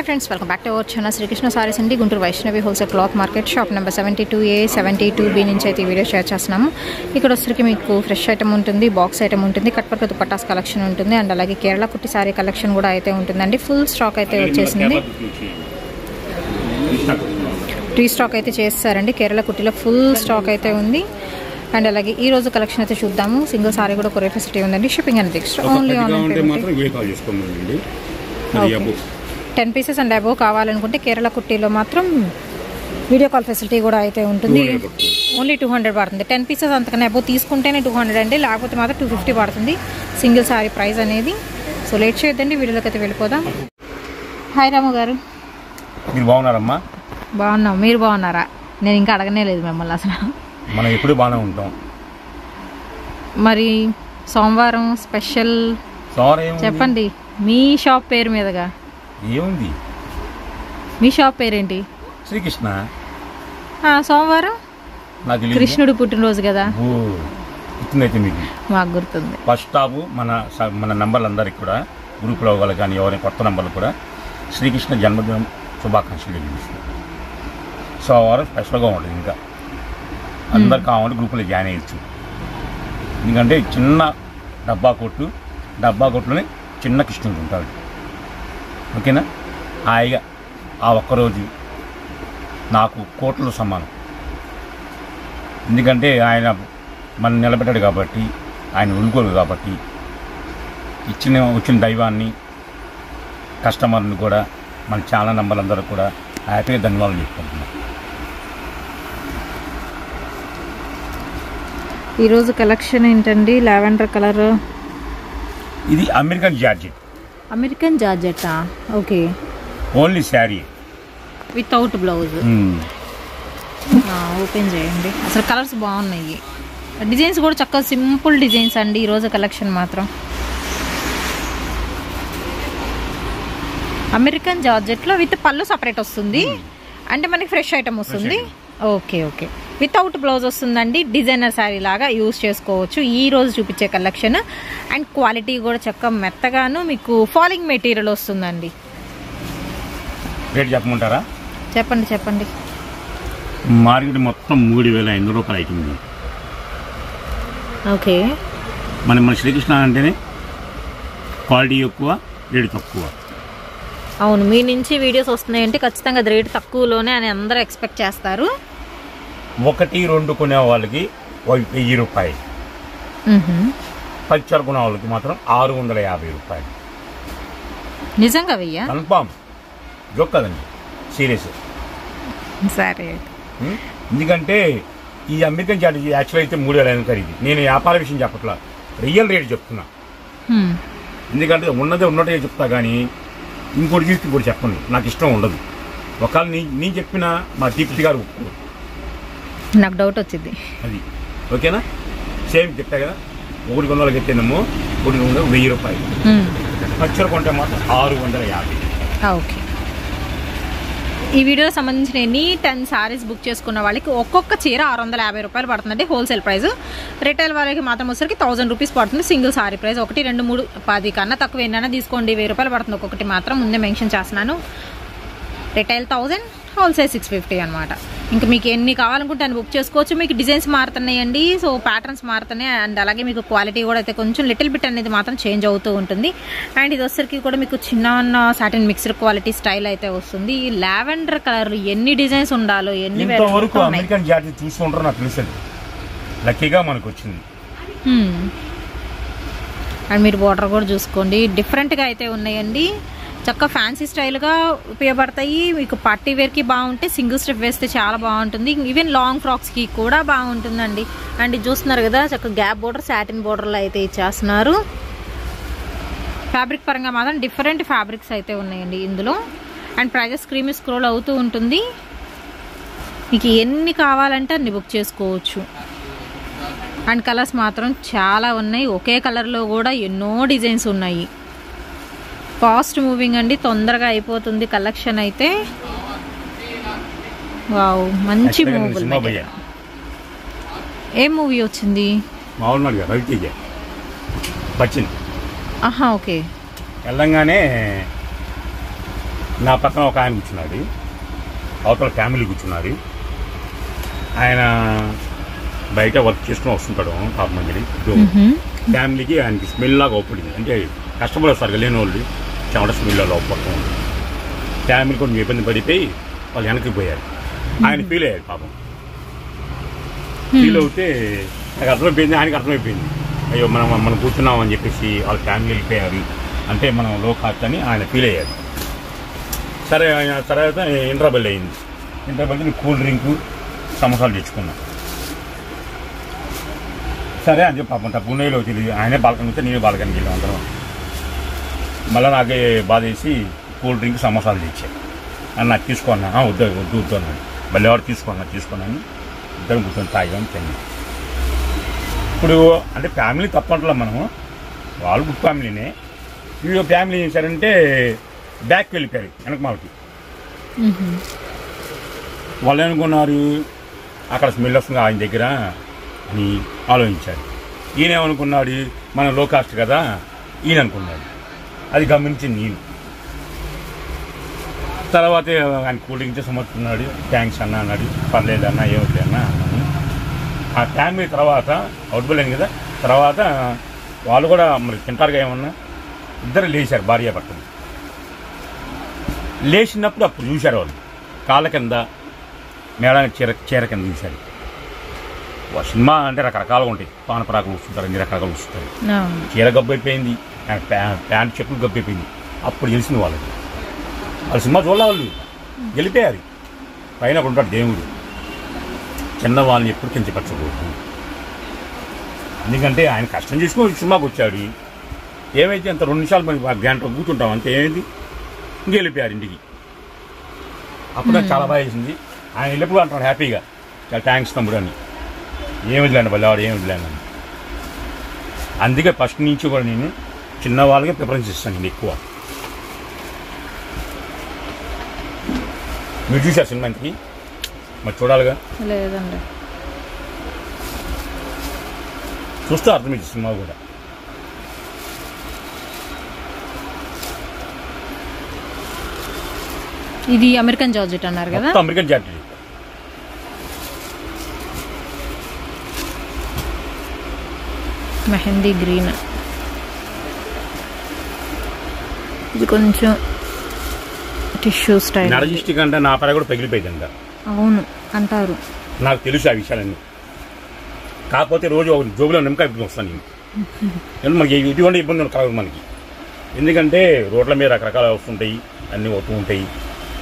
Hi friends, welcome back to our channel Sri Krishna Sarees and Guntur Vaishnavi Wholesale Cloth Market shop number 72A 72B నుంచి అయితే video share చేస్తున్నాము. ఇక్కడ వచ్చరికి మీకు fresh item ఉంటుంది, box item ఉంటుంది, కట్పర్క dupattas collection ఉంటుంది అండ్ అలాగే కేరళ కుట్టి సారీ కలెక్షన్ కూడా అయితే ఉంటుందండి. ఫుల్ స్టాక్ అయితే వచ్చేసింది. రీస్టాక్ అయితే చేస్తారండి. కేరళ కుట్టిలో ఫుల్ స్టాక్ అయితే ఉంది. అండ్ అలాగే ఈ రోజు కలెక్షన్ అయితే చూద్దాము. సింగిల్ సారీ కూడా కొరియర్ ఫెసిలిటీ ఉందండి. షిప్పింగ్ అనేది extra only online payment. 10 pieces and above కావాలనుకుంటే కేరళ కుట్టీలో మాత్రం వీడియో కాల్ ఫెసిలిటీ కూడా అయితే ఉంటుంది. ఓన్లీ 200 పడుతుంది. 10 pieces అంతకన్నా అబోవ్ తీసుకుంటేనే 200 అండి, లేకపోతే మాత్రం 250 పడుతుంది సింగిల్ సారీ ప్రైస్ అనేది. సో లేట్ చేయొద్దండి, వీడియోలోకి అయితే వెళ్ళిపోదాం. హాయ్ రాము గారు, మీరు బాగున్నారమ్మా? బాగున్నాం, మీరు బాగున్నారా? నేను ఇంకా అడగనే లేదు మిమ్మల్ని అసలు. మనం ఎప్పుడు బాగానే ఉంటాం. మరి సోమవారం స్పెషల్ చెప్పండి. మీ షాప్ పేరు మీదగా ఏముంది? మీ షాప్ పేరేంటి? శ్రీకృష్ణ. సోమవారం కృష్ణుడు పుట్టినరోజు కదా, మీకు మాకు గుర్తుంది. ఫస్ట్ స్టాప్ మన నంబర్లు అందరికి కూడా గ్రూప్లో వాళ్ళు కానీ ఎవరైనా కొత్త నంబర్లు కూడా శ్రీకృష్ణ జన్మదినం శుభాకాంక్షలు తెలియజేస్తుంది. సోమవారం స్పెషల్గా ఉంటుంది. ఇంకా అందరు కావాలి గ్రూపులో జాయిన్ అయ్యచ్చు. ఎందుకంటే చిన్న డబ్బా కొట్టులోనే చిన్న కృష్ణుడు ఉంటాడు. ఓకేనా? హాయిగా ఆ ఒక్కరోజు నాకు కోట్ల సమానం. ఎందుకంటే ఆయన మనం నిలబెట్టాడు కాబట్టి, ఆయన ఉలుకోలు కాబట్టి, వచ్చిన దైవాన్ని కస్టమర్ని కూడా మన ఛానల్ నంబర్లు అందరూ కూడా హ్యాపీగా ధన్యవాదాలు చెప్పుకుంటున్నాం. ఈరోజు కలెక్షన్ ఏంటండి? లావెండర్ కలర్, ఇది అమెరికన్ జార్జెట్. అమెరికన్ జార్జెట్టా? Okay. Only sari without blouse. Open చేయండి. అసలు కలర్స్ బాగున్నాయి, డిజైన్స్ కూడా చక్కగా సింపుల్ డిజైన్స్ అండి. ఈరోజు కలెక్షన్ మాత్రం అమెరికన్ జార్జెట్లో విత్ పళ్ళు సపరేట్ వస్తుంది, అంటే మనకి ఫ్రెష్ ఐటమ్ వస్తుంది. ఓకే ఓకే, వితౌట్ బ్లౌజ్ వస్తుందండి. డిజైనర్ శారీ లాగా యూజ్ చేసుకోవచ్చు ఈ రోజు చూపించే కలెక్షన్. అండ్ క్వాలిటీ కూడా చక్కగా మెత్తగాను మీకు ఫాలింగ్ మెటీరియల్ వస్తుందండి. రేట్ చెప్పమంటారా? చెప్పండి. మార్కెట్ మొత్తం 3500 రూపాయలు అవుతుంది. ఓకే. మన శ్రీకృష్ణ అంటేనే క్వాలిటీ ఎక్కువ, రేటు తక్కువ. అవును, మీ నుంచి వీడియోస్ వస్తున్నాయంటే ఖచ్చితంగా రేటు తక్కువలోనే అని అందరూ ఎక్స్పెక్ట్ చేస్తారు. 1-2 కొనే వాళ్ళకి 1000 రూపాయలు, 10 కొనే వాళ్ళకి మాత్రం 650 రూపాయలు. నిజంగా వెయ్యా? కన్ఫామ్, జోక్ కదండి, సీరియస్. సరే. ఎందుకంటే ఈ అమెరికన్ జార్జెట్ యాక్చువల్ అయితే 3500 ఖరీదు. నేను వ్యాపార విషయం చెప్పట్లా, రియల్ రేట్ చెప్తున్నా. ఎందుకంటే ఉన్నట్టే చెప్తా, కానీ ఇంకోటి చూసి ఇంకోటి చెప్పండి, నాకు ఇష్టం ఉండదు. ఒకవేళ నేను చెప్పిన మా దీప్తి గారు నాకు డౌట్ వచ్చింది అది. ఓకేనా? సేమ్ చెప్తా కదా, 1 కొనాలకి ఎత్తేనేమో 1000 రూపాయలు, 10 కొంటే మాత్రం 650. ఓకే. ఈ వీడియోకి సంబంధించిన ఎన్ని 10 సారీస్ బుక్ చేసుకున్న వాళ్ళకి ఒక్కొక్క చీర 650 రూపాయలు పడుతుందండి హోల్సేల్ ప్రైస్. రిటైల్ వాళ్ళకి మాత్రం వచ్చరికి 1000 రూపీస్ పడుతుంది సింగిల్ సారీ ప్రైస్. 1, 2, 3, 10 కన్నా తక్కువ ఎన్నైనా తీసుకోండి, 1000 రూపాయలు పడుతుంది ఒక్కొక్కటి మాత్రం. ముందే మెన్షన్ చేస్తున్నాను. రిటైల్ 1000, హోల్సేల్ 650 అనమాట. ఇంకా మీకు ఎన్ని కావాలనుకుంటే అని బుక్ చేసుకోవచ్చు. మీకు డిజైన్స్ మారుతున్నాయండి, సో ప్యాటర్న్స్ మారుతున్నాయి. అండ్ అలాగే మీకు క్వాలిటీ కూడా అయితే కొంచెం లిటిల్ బిట్ అనేది మాత్రం చేంజ్ అవుతూ ఉంటుంది. అండ్ ఇది వచ్చరికి కూడా మీకు చిన్న సాటిన్ మిక్స్డ్ క్వాలిటీ స్టైల్ అయితే వస్తుంది. ఈ లావెండర్ కలర్ ఎన్ని డిజైన్స్ ఉండాలో, ఎన్ని అమెరికన్ జార్జెట్ తీసుకుంటారో నాకు తెలుసు, లక్కీగా మనకు వచ్చింది. అండ్ మీరు బోర్డర్ కూడా చూసుకోండి, డిఫరెంట్గా అయితే ఉన్నాయండి. చక్కగా ఫ్యాన్సీ స్టైల్గా ఉపయోగపడతాయి. మీకు పార్టీ వేర్కి బాగుంటాయి, సింగిల్ స్టెప్ వేస్తే చాలా బాగుంటుంది. ఈవెన్ లాంగ్ ఫ్రాక్స్కి కూడా బాగుంటుందండి. అండ్ ఇది చూస్తున్నారు కదా, చక్కగా గ్యాప్ బోర్డర్, సాటిన్ బోర్డర్లో అయితే ఇచ్చేస్తున్నారు. ఫ్యాబ్రిక్ పరంగా మాత్రం డిఫరెంట్ ఫ్యాబ్రిక్స్ అయితే ఉన్నాయండి ఇందులో. అండ్ ప్రైజెస్ స్క్రీన్ స్క్రోల్ అవుతూ ఉంటుంది. మీకు ఎన్ని కావాలంటే అన్ని బుక్ చేసుకోవచ్చు. అండ్ కలర్స్ మాత్రం చాలా ఉన్నాయి, ఒకే కలర్లో కూడా ఎన్నో డిజైన్స్ ఉన్నాయి. ఫాస్ట్ మూవింగ్ అండి, తొందరగా అయిపోతుంది కలెక్షన్ అయితే. వావ్, మంచి మూవీ. ఏం మూవీ వచ్చింది? వచ్చింది. ఓకే. వెళ్ళంగానే నా పక్కన ఒక ఆయన కూర్చున్నాడు, అవతల ఫ్యామిలీ కూర్చున్నారు. ఆయన బయట వర్క్ చేసుకుని వస్తుంటాడు పాపం మంది. ఫ్యామిలీకి ఆయనకి స్మెల్ లాగా ఒప్పడింది, అంటే కష్టపడి వస్తారు లేని వాళ్ళు చెమట స్మెల్ లాగా ఒప్పడం. ఫ్యామిలీ కొంచెం ఇబ్బంది పడిపోయి వాళ్ళు వెనక్కి పోయారు. ఆయన ఫీల్ అయ్యారు పాపం. ఫీల్ అవుతే నాకు అర్థమైపోయింది, ఆయనకి అర్థమైపోయింది, అయ్యో మనం కూర్చున్నాం అని చెప్పేసి వాళ్ళ ఫ్యామిలీ వెళ్ళిపోయారు అంటే మనం లో కాస్ట్ అని ఆయన ఫీల్ అయ్యారు. సరే తర్వాత ఇంటర్వెల్ అయింది. ఇంటర్వెల్కి కూల్ డ్రింకు సమోసాలు తెచ్చుకున్నాం. సరే అని చెప్పి పాపం పుణేలో తెలియదు, ఆయనే బాల్కనీ వస్తే నేనే బాల్కనీకి వెళ్ళాం అందరం. మళ్ళీ నాకే బాధ వేసి కూల్ డ్రింక్ సమోసాలు తెచ్చాయి. అని నాకు తీసుకున్నా, వద్దు అన్నాడు. మళ్ళీ ఎవరు తీసుకున్నాను ఇద్దరం కూర్చొని తాగాం తిన్నాం. ఇప్పుడు అంటే ఫ్యామిలీ తప్పట్లా మనము, వాళ్ళు గుడ్ ఫ్యామిలీనే. వీడియో ఫ్యామిలీ ఏం చేశారంటే బ్యాక్కి వెళ్ళిపోయారు వెనక మాలకి. వాళ్ళు ఏమనుకున్నారు, అక్కడ స్మెల్ వస్తుంది ఆయన దగ్గర అని ఆలోచించాడు. ఈయన ఏమనుకున్నాడు, మన లో కాస్ట్ కదా ఈయన అనుకున్నాడు. అది గమనించింది నేను. తర్వాత ఆయన కూల్ డ్రింక్ సమర్చుకున్నాడు, థ్యాంక్స్ అన్న అన్నాడు. పర్లేదు అన్న ఏమిటి అన్న అన్నాను. ఆ ఫ్యామిలీ తర్వాత అవుట్బుల్ అయింది కదా, తర్వాత వాళ్ళు కూడా మరి తింటారుగా ఏమన్నా. ఇద్దరు లేచారు భార్య భర్తలు. లేచినప్పుడు అప్పుడు చూశారు వాళ్ళు కాళ్ళ కింద మేడానికి చీర కింద చూశారు. సినిమా అంటే రకరకాలుగా ఉంటాయి, పానపరాకులు వస్తుంటారు, అన్ని రకరకాలు వస్తుంటారు. చీర గబ్బు అయిపోయింది, ప్యాంట్ చెప్పులు గబ్బు అయిపోయింది. అప్పుడు తెలిసింది వాళ్ళకి. వాళ్ళ సినిమా చూడాలి, వాళ్ళు గెలిపోయారు. పైన ఉంటాడు దేవుడు, చిన్న వాళ్ళని ఎప్పుడు కించపరచకూడదు. ఎందుకంటే ఆయన కష్టం చేసుకుని సినిమాకి వచ్చాడు. ఏమైతే అంత 2 నిమిషాలు మరి గంట కూర్చుంటాం అంతే, ఏమైంది గెలిపారు ఇంటికి. అప్పుడు నాకు చాలా బాగా వేసింది. ఆయన వెళ్ళినప్పుడు అంటాడు హ్యాపీగా, చాలా థ్యాంక్స్ తమ్ముడు అని. ఏమి వదిలేండి బల్లేవాడు, ఏమి వదిలేండి. అందుకే ఫస్ట్ నుంచి కూడా నేను చిన్న వాళ్ళకే ప్రిఫరెన్స్ ఇస్తాను ఎక్కువ. మీరు చూసారు సినిమాకి? మరి చూడాలిగా. లేదండి, చూస్తే అర్థమైంది సినిమా కూడా. ఇది అమెరికన్ జార్జెట్ అన్నారు కదా, అమెరికన్ జార్జెట్. మెహందీ గ్రీన్. ఇది కొంచెం టిష్యూ స్టైల్. నరజిస్టిక్ అంటే నా పర కూడా పగిలిపోయిందంట. అవును అంటారు, నాకు తెలుసు ఆ విషయాలన్నీ. కాకపోతే రోజు ఒక జోబులో నిమ్మకాయ వస్తాను నేను. మనకి ఎటువంటి ఇబ్బంది కలగదు మనకి. ఎందుకంటే రోడ్ల మీద రకరకాల వస్తుంటాయి, అన్నీ వస్తూ ఉంటాయి.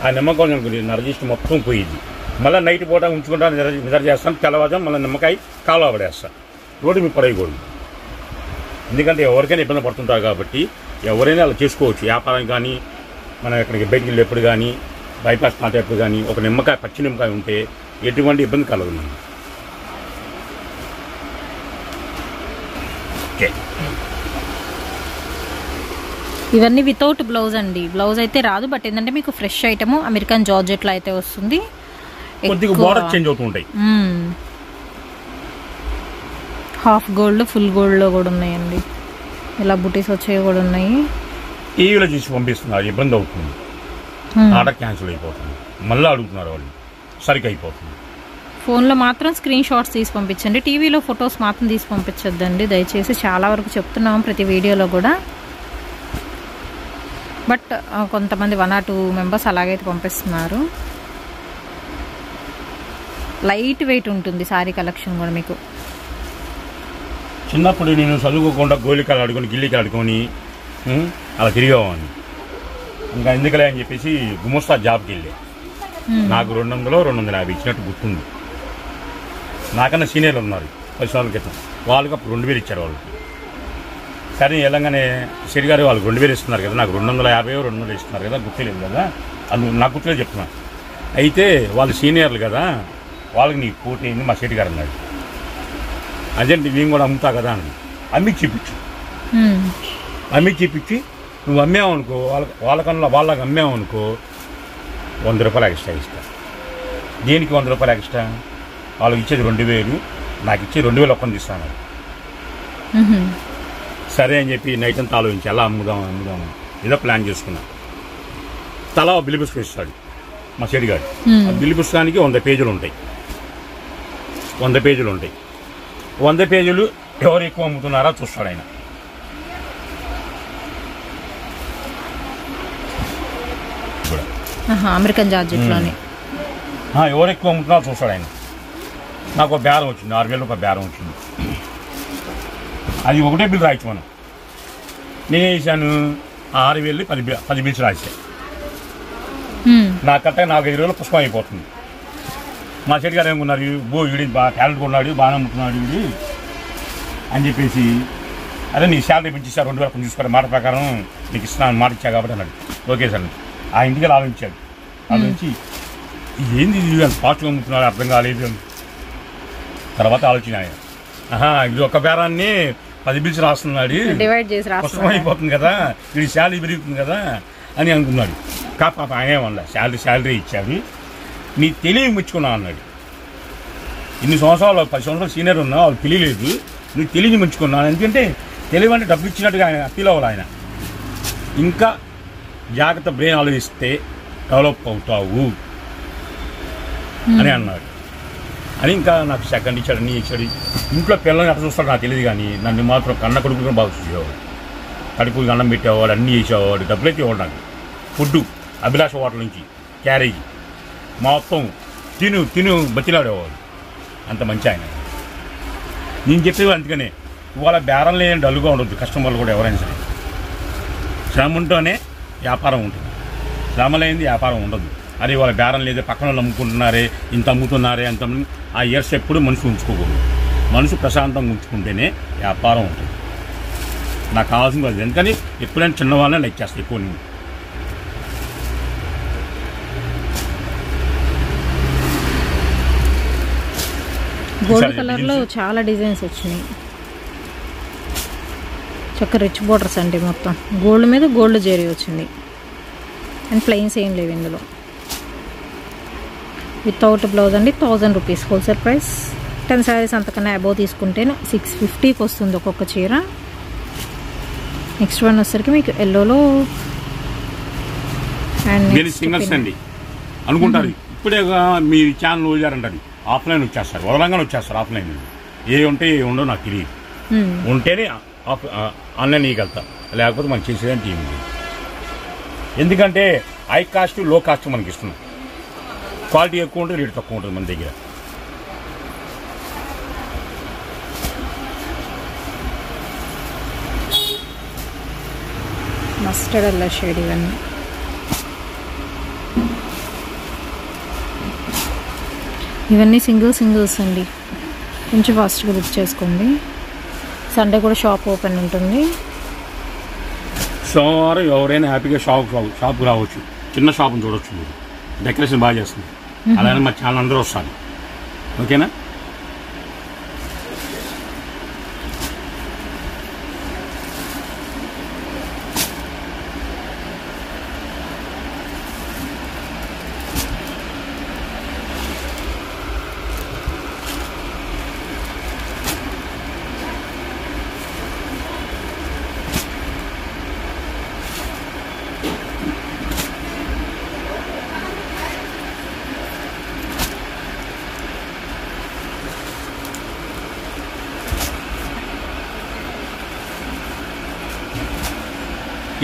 ఆ నిమ్మకాయ నరజిస్ట్ మొత్తం పోయింది. మళ్ళీ నైట్ పూట ఉంచుకుంటా నిద్ర చేస్తాను, తెల్లవారుజాము మళ్ళీ నిమ్మకాయ కాలువ పడేస్తాను. రోడ్డు మీద పడేయకూడదు. ఎందుకంటే ఎవరికైనా ఇబ్బంది పడుతుంటారు కాబట్టి ఎవరైనా అలా చేసుకోవచ్చు. వ్యాపారం కానీ, మనం ఎక్కడికి బయటికి వెళ్ళేప్పుడు కానీ, బైపాస్ కాంటాక్ట్ కానీ ఒక నిమ్మకాయ, పచ్చి నిమ్మకాయ ఉంటే ఎటువంటి ఇబ్బంది కలగదు మనం. ఓకే, ఇవన్నీ వితౌట్ బ్లౌజ్ అండి. బ్లౌజ్ అయితే రాదు, బట్ ఏంటంటే మీకు ఫ్రెష్ ఐటమ్ అమెరికన్ జార్జెట్లో అయితే వస్తుంది. కొద్దిగా బోర్డర్ చేంజ్ అవుతూ ఉంటాయి. హాఫ్ గోల్డ్, ఫుల్ గోల్డ్లో కూడా ఉన్నాయండి. ఇలా బుటీస్ వచ్చేవి కూడా ఉన్నాయి. టీవీలో చూసి పంపిస్తున్నారు, ఇబ్బంది అవుతుంది. ఆర్డర్ క్యాన్సిల్ అయిపోతుంది, మళ్ళీ అడుగుతున్నారు వాళ్ళు, సరిగ్గా అయిపోతుంది. ఫోన్లో మాత్రం స్క్రీన్ షాట్స్ తీసి పంపించండి, టీవీలో ఫొటోస్ మాత్రం తీసి పంపించొద్దండి దయచేసి. చాలా వరకు చెప్తున్నాం ప్రతి వీడియోలో కూడా, బట్ కొంతమంది 1 or 2 మెంబర్స్ అలాగైతే పంపిస్తున్నారు. లైట్ వెయిట్ ఉంటుంది సారీ కలెక్షన్ కూడా మీకు. చిన్నప్పుడు నేను చదువుకోకుండా గోలికలు ఆడుకొని, గిల్లికలు ఆడుకొని అలా తిరిగేవాడిని. ఇంకా ఎందుకలే అని చెప్పేసి గుమస్తా జాబ్కి వెళ్ళే. నాకు 200, 250 ఇచ్చినట్టు గుర్తుంది. నాకన్నా సీనియర్లు ఉన్నారు 10 సంవత్సరాల క్రితం, వాళ్ళకి అప్పుడు 2000 ఇచ్చారు వాళ్ళకి. సరే వెళ్ళంగానే గారు వాళ్ళు 2000 ఇస్తున్నారు కదా, నాకు 250, 200 ఇస్తున్నారు కదా, గుర్తులేదు కదా, అది నాకు గుర్తులేదు చెప్తున్నాను. అయితే వాళ్ళు సీనియర్లు కదా, వాళ్ళకి నీకు పోటీ అయింది మా గారు అన్నాడు. అదే మేము కూడా అమ్ముతా కదా అని అమ్మికి చూపించు. అమ్మికి చూపించి నువ్వు అమ్మావనుకో, వాళ్ళకి అమ్మావనుకో 100 రూపాయలు ఎక్స్ట్రా ఇస్తా. దేనికి 100 రూపాయలు ఎక్స్ట్రా? వాళ్ళకి ఇచ్చేది 2000, నాకు ఇచ్చేది 2000 ఒక్కని తీస్తాను. సరే అని చెప్పి నైట్ అంతా ఆలోచించి ఎలా అమ్ముదాం ఏదో ప్లాన్ చేసుకున్నా. తలా బిల్లు పుస్తకం ఇస్తాడు మా చెడి గారు. ఆ బిల్లు పుస్తకానికి 100 పేజీలు ఉంటాయి. 100 పేజీలు ఉంటాయి. 100 పేజీలు ఎవరు ఎక్కువ అమ్ముతున్నారా చూస్తాడు ఆయన. అమెరికన్ జార్జెట్లోని ఎవరు ఎక్కువ అమ్ముతున్నారో చూస్తాడు ఆయన. నాకు ఒక బేరం వచ్చింది, 6,000 రూపాయల బేరం వచ్చింది. అది ఒకటే బిల్లు రాయచ్చు మనం. నేనేం చేశాను, 6,000 10 బిల్స్ రాసా. నాకు కరెక్ట్గా 45 రోజులు పుష్పం అయిపోతుంది. మా చెట్టు గారు ఏమనుకున్నారు, వీడి బాగా టాలెంట్ కొన్నాడు, బాగా అమ్ముతున్నాడు వీడి అని చెప్పేసి, అదే నీ శాలరీ పెంచేసారు 2,000 కొంచెం చూసుకోవాలి, మాట ప్రకారం నీకు ఇస్తున్నాను మాట ఇచ్చా కాబట్టి అన్నాడు. ఓకే సార్ ఆ ఇంటికి ఆలోచించాడు. ఆలోచించి ఏంది ఇది అంత ఫాస్ట్గా అమ్ముతున్నాడు అర్థం కాలేదు అని తర్వాత ఆలోచన ఆయన, ఇది ఒక బేరాన్ని 10 బిల్స్ రాస్తున్నాడు, పుష్పం అయిపోతుంది కదా, వీడి శాలరీ పెరుగుతుంది కదా అని అనుకున్నాడు. కాపాప ఆయన ఏమన్నా శాలరీ ఇచ్చాడు, నీ తెలివి మెచ్చుకున్నా అన్నాడు. ఇన్ని సంవత్సరాలు 10 సంవత్సరాలు సీనియర్ ఉన్నా వాళ్ళు తెలియలేదు, నువ్వు తెలివి మెచ్చుకున్నాను. ఎందుకంటే తెలివి అంటే డబ్బు ఇచ్చినట్టుగా ఆయన ఫీల్ అవ్వాలి. ఆయన ఇంకా జాగ్రత్త బ్రెయిన్ ఆలోచిస్తే డెవలప్ అవుతావు అని అన్నాడు. అని ఇంకా నాకు సెకండ్ ఇచ్చాడు, అన్నీ ఇచ్చాడు. ఇంట్లో పిల్లల్ని ఎట్లా చూస్తాడు నాకు తెలియదు, కానీ నన్ను మాత్రం కన్న కొడుకుని బాగా చూసేవాడు. కడుపుకి అన్నం పెట్టేవాడు, అన్నీ చేసేవాడు, డబ్బులు అయితే ఇవ్వడు నాకు. ఫుడ్డు అభిలాష హోటల్ నుంచి క్యారేజీ మొత్తం తిను బతిలాడేవాడు. అంత మంచి ఆయన. నేను చెప్పేది అందుకనే ఇవాళ బేరం లేని డల్లుగా ఉండొద్దు. కస్టమర్లు కూడా ఎవరైనా సరే శ్రమ ఉంటేనే వ్యాపారం ఉంటుంది, శ్రమ లేనిది వ్యాపారం ఉండదు. అది ఇవాళ బేరం లేదే, పక్కన వాళ్ళు అమ్ముకుంటున్నారే, ఇంత అమ్ముతున్నారే అంత, ఆ ఇయర్స్ ఎప్పుడు మనిషి ఉంచుకోకూడదు. మనసు ప్రశాంతంగా ఉంచుకుంటేనే వ్యాపారం ఉంటుంది. నాకు కావాల్సింది అది. ఎందుకని ఎప్పుడైనా చిన్నవాళ్ళనే లైక్ చేస్తాను ఎక్కువ. నేను గోల్డ్ కలర్లో చాలా డిజైన్స్ వచ్చినాయి. చక్క రిచ్ బోర్డర్స్ అండి, మొత్తం గోల్డ్ మీద గోల్డ్ జెరీ వచ్చింది. అండ్ ప్లెయిన్స్ ఏం లేవు ఇందులో. వితౌట్ బ్లౌజ్ అండి, 1000 రూపీస్ హోల్సేల్ ప్రైస్. 10 శారీస్ అంతకన్నా అబోవ్ తీసుకుంటే 650కి వస్తుంది ఒక్కొక్క చీర. నెక్స్ట్ వన్ వచ్చరికి మీకు ఎల్లోలో అండ్ సింగల్స్ అండి అనుకుంటారు. ఇప్పుడే మీ ఛానల్ వదిలారంటారు, ఆఫ్లైన్ వచ్చేస్తారు, వదలంగానే వచ్చేస్తారు. ఆఫ్లైన్ ఏ ఉంటే ఏ ఉండో నాకు తెలియదు. ఉంటేనే ఆన్లైన్ ఇవ్వగలుగుతా, లేకపోతే మనం చేసేదని టీం. ఎందుకంటే హై కాస్ట్ లో కాస్ట్ మనకి ఇస్తున్నాం. క్వాలిటీ ఎక్కువ ఉంటుంది, రేటు తక్కువ ఉంటుంది మన దగ్గర. మస్టర్డ్ ఎల్లో షేడ్ ఇవన్నీ. ఇవన్నీ సింగిల్స్ అండి, కొంచెం ఫాస్ట్గా బుక్ చేసుకోండి. సండే కూడా షాప్ ఓపెన్ ఉంటుంది. సోమవారం ఎవరైనా హ్యాపీగా షాప్కి రావచ్చు, చిన్న షాప్ని చూడవచ్చు. మీరు డెకరేషన్ బాగా చేస్తుంది, అలానే మా ఛానల్ అందరూ వస్తారు. ఓకేనా?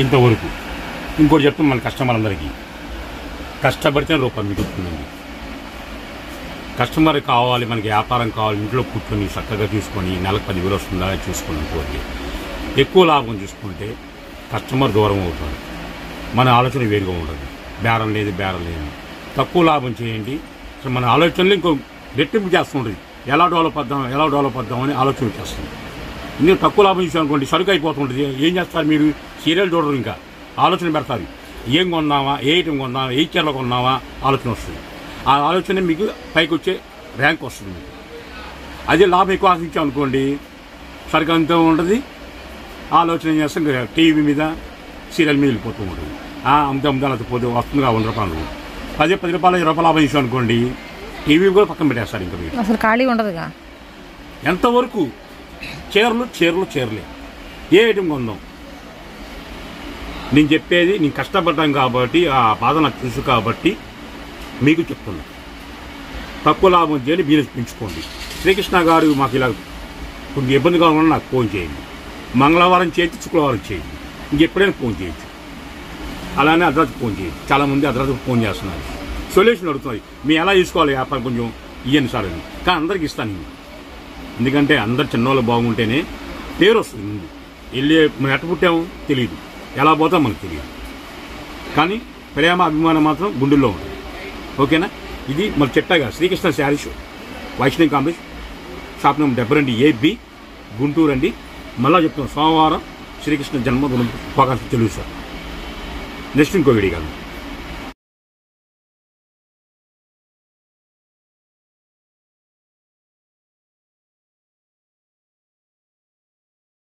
ఇంతవరకు ఇంకోటి చెప్తాం మన కస్టమర్లందరికీ, కష్టపడితే రూపాయి మిగులుతుందండి. కస్టమర్ కావాలి, మనకి వ్యాపారం కావాలి, ఇంట్లో కూర్చొని చక్కగా చూసుకొని నెలకు 10,000 వస్తుందా చూసుకొని అనుకోండి. ఎక్కువ లాభం చూసుకుంటే కస్టమర్ దూరం అవుతాడు, మన ఆలోచన వేరుగా ఉండదు. బేరం లేదు. తక్కువ లాభం చేయండి, మన ఆలోచనలు ఇంకో రెట్టింపు చేస్తుంటుంది. ఎలా డెవలప్ అవుద్దాం అని ఆలోచన వచ్చేస్తుంది. ఇందులో తక్కువ లాభం చూసాం అనుకోండి, సరుకు అయిపోతుంటుంది. ఏం చేస్తారు మీరు? సీరియల్ చూడరు, ఇంకా ఆలోచన పెడతారు. ఏం కొన్నావా, ఏ ఐటమ్ కొన్నావా, ఏ చీరలు కొన్నావా ఆలోచన వస్తుంది. ఆ ఆలోచన మీకు పైకి వచ్చే ర్యాంక్ వస్తుంది. అదే లాభం ఎక్కువ ఆశించాం అనుకోండి, సరుకు అంతా ఉంటుంది. ఆలోచన ఏం చేస్తాం, టీవీ మీద సీరియల్ మీద వెళ్ళిపోతూ ఉంటుంది. అమ్ముదాం పోతే వస్తుందిగా 100 రూపాయలు. 10 రూపాయలు 20 రూపాయలు లాభం చేసాం అనుకోండి, టీవీ కూడా పక్కన పెట్టేస్తారు. ఇంకా మీరు అసలు ఖాళీ ఉండదుగా. ఎంతవరకు చీరలే ఏ ఐటమ్ కొందాం, నేను చెప్పేది నేను కష్టపడ్డాను కాబట్టి ఆ బాధ నాకు తెలుసు కాబట్టి మీకు చెప్తున్నా. తక్కువ లాభం చేయండి, బిజినెస్ పెంచుకోండి. శ్రీకృష్ణ గారు మాకు ఇలా కొంచెం ఇబ్బందిగా ఉన్నా నాకు ఫోన్ చేయండి. మంగళవారం చేయొచ్చు, శుక్రవారం చేయండి, ఇంకెప్పుడైనా ఫోన్ చేయొచ్చు. అలానే అర్ధరాత్రికి ఫోన్ చేయొచ్చు. చాలామంది అర్ధరాత్రికి ఫోన్ చేస్తున్నారు, సొల్యూషన్ అడుగుతున్నారు. మేము ఎలా తీసుకోవాలి వ్యాపారం కొంచెం ఇవ్వండి సార్ అని. కానీ అందరికి ఇస్తాను నేను, ఎందుకంటే అందరు చిన్నవాళ్ళు బాగుంటేనే పేరు వస్తుంది. ముందు వెళ్ళి మనం ఎట్ట పుట్టాము తెలియదు, ఎలా పోతాం మనకు తెలియదు, కానీ ప్రేమ అభిమానం మాత్రం గుండెల్లో ఉంటుంది. ఓకేనా? ఇది మరి చెప్పాగా Srikrishna sari show, Vaishnavi complex, shop number 72AB, Guntur అండి. మళ్ళీ చెప్తున్నాం, సోమవారం శ్రీకృష్ణ జన్మదినం శుభాకాంక్షలు తెలుసు సార్. నెక్స్ట్ ఇంకో వీడియో కాదు.